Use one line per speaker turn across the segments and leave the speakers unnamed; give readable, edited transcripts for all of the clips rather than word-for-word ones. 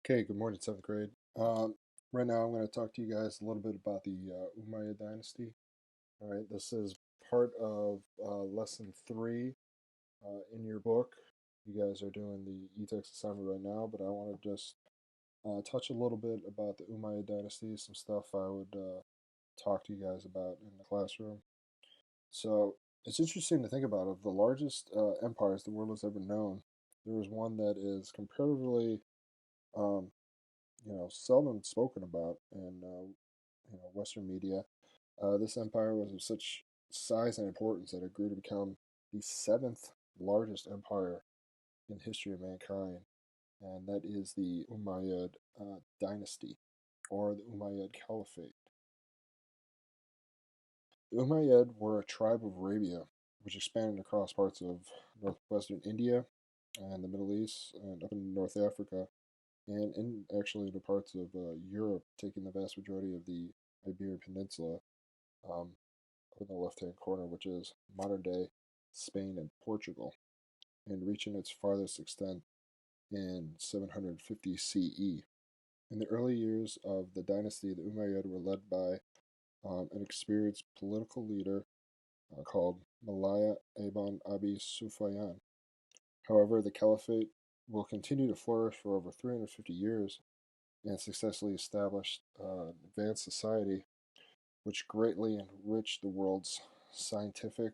Okay, good morning, seventh grade. Right now, I'm going to talk to you guys a little bit about the Umayyad Dynasty. All right, this is part of lesson three in your book. You guys are doing the e-text assignment right now, but I want to just touch a little bit about the Umayyad Dynasty, some stuff I would talk to you guys about in the classroom. So it's interesting to think about. Of the largest empires the world has ever known, there is one that is comparatively um, seldom spoken about in Western media. This empire was of such size and importance that it grew to become the seventh largest empire in history of mankind, and that is the Umayyad Dynasty, or the Umayyad Caliphate. The Umayyad were a tribe of Arabia, which expanded across parts of northwestern India and the Middle East and up in North Africa and in actually the parts of Europe, taking the vast majority of the Iberian Peninsula um, up in the left-hand corner, which is modern-day Spain and Portugal, and reaching its farthest extent in 750 CE. In the early years of the dynasty, the Umayyad were led by an experienced political leader called Malaya ibn Abi Sufyan. However, the caliphate will continue to flourish for over 350 years and successfully established advanced society, which greatly enriched the world's scientific,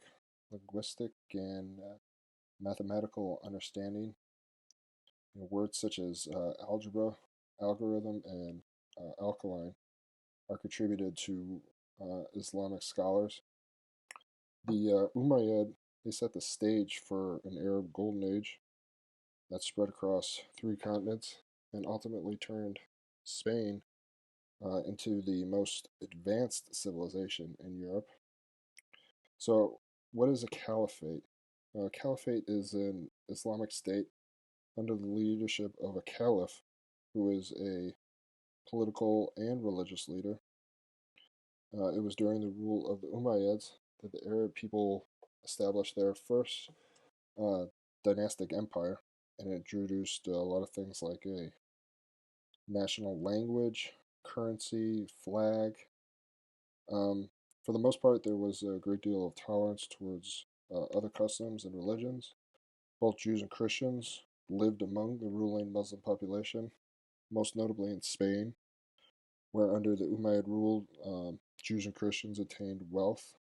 linguistic, and mathematical understanding. Words such as algebra, algorithm, and alkaline are contributed to Islamic scholars. The Umayyad, they set the stage for an Arab golden age that spread across three continents and ultimately turned Spain into the most advanced civilization in Europe. So, what is a caliphate? A caliphate is an Islamic state under the leadership of a caliph who is a political and religious leader. It was during the rule of the Umayyads that the Arab people established their first uh, dynastic empire, and it introduced a lot of things like a national language, currency, flag. Um, for the most part, there was a great deal of tolerance towards other customs and religions. Both Jews and Christians lived among the ruling Muslim population, most notably in Spain, where under the Umayyad rule, Jews and Christians attained wealth,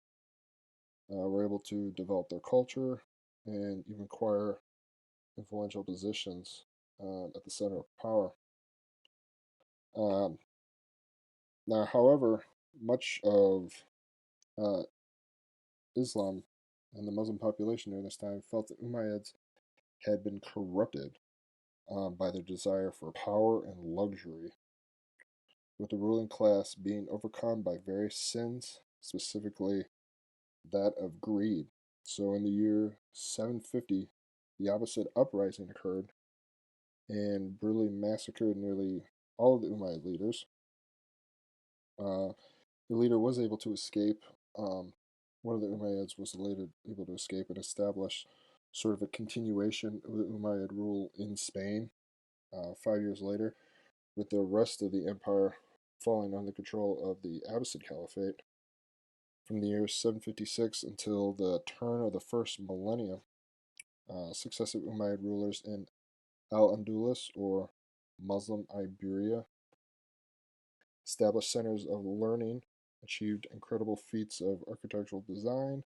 were able to develop their culture, and even acquire influential positions at the center of power. Um, Now, however, much of uh, Islam and the Muslim population during this time felt that Umayyads had been corrupted by their desire for power and luxury, with the ruling class being overcome by various sins, specifically that of greed. So, in the year 750, the Abbasid uprising occurred and brutally massacred nearly all of the Umayyad leaders. Uh, the leader was able to escape. One of the Umayyads was later able to escape and establish sort of a continuation of the Umayyad rule in Spain 5 years later, with the rest of the empire falling under control of the Abbasid Caliphate. From the year 756 until the turn of the first millennium, successive Umayyad rulers in Al Andalus, or Muslim Iberia, established centers of learning, achieved incredible feats of architectural design,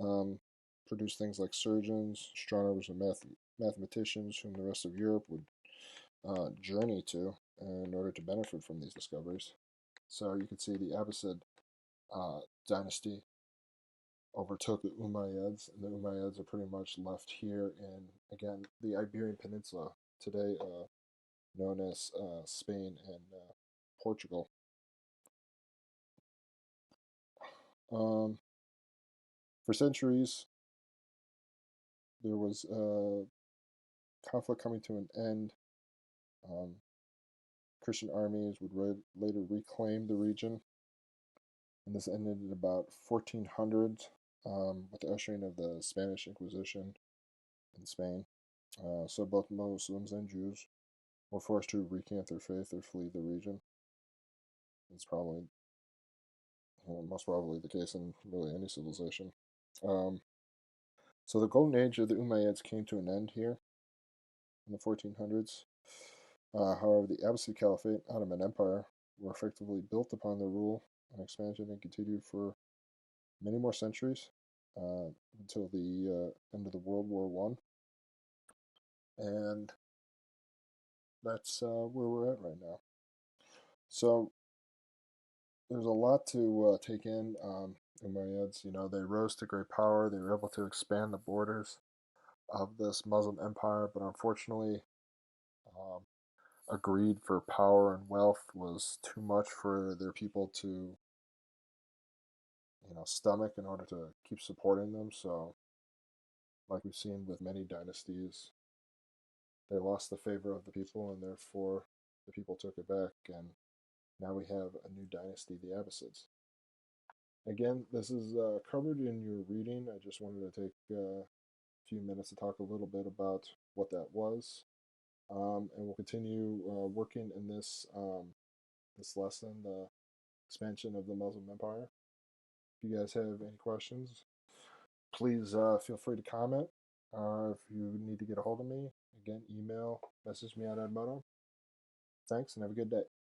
um, produced things like surgeons, astronomers, and mathematicians, whom the rest of Europe would journey to in order to benefit from these discoveries. So you can see the Abbasid dynasty overtook the Umayyads, and the Umayyads are pretty much left here in, again, the Iberian Peninsula, today known as Spain and Portugal. Um, for centuries, there was conflict coming to an end. Um, Christian armies would later reclaim the region, and this ended in about 1400 with the ushering of the Spanish Inquisition in Spain. So both Muslims and Jews were forced to recant their faith or flee the region. It's probably, most probably the case in really any civilization. Um, so the golden age of the Umayyads came to an end here in the 1400s. However, the Abbasid Caliphate, Ottoman Empire, were effectively built upon their rule and expansion and continued for many more centuries uh, until the end of the World War One, and that's where we're at right now. So there's a lot to take in. Umayyads, they rose to great power. They were able to expand the borders of this Muslim empire, but unfortunately, um, a greed for power and wealth was too much for their people to, stomach in order to keep supporting them. So, like we've seen with many dynasties, they lost the favor of the people, and therefore the people took it back, and now we have a new dynasty, the Abbasids. Again, this is covered in your reading. I just wanted to take a few minutes to talk a little bit about what that was, and we'll continue working in this lesson, the expansion of the Muslim Empire. If you guys have any questions, please feel free to comment. If you need to get a hold of me, again, email, message me at Edmodo. Thanks, and have a good day.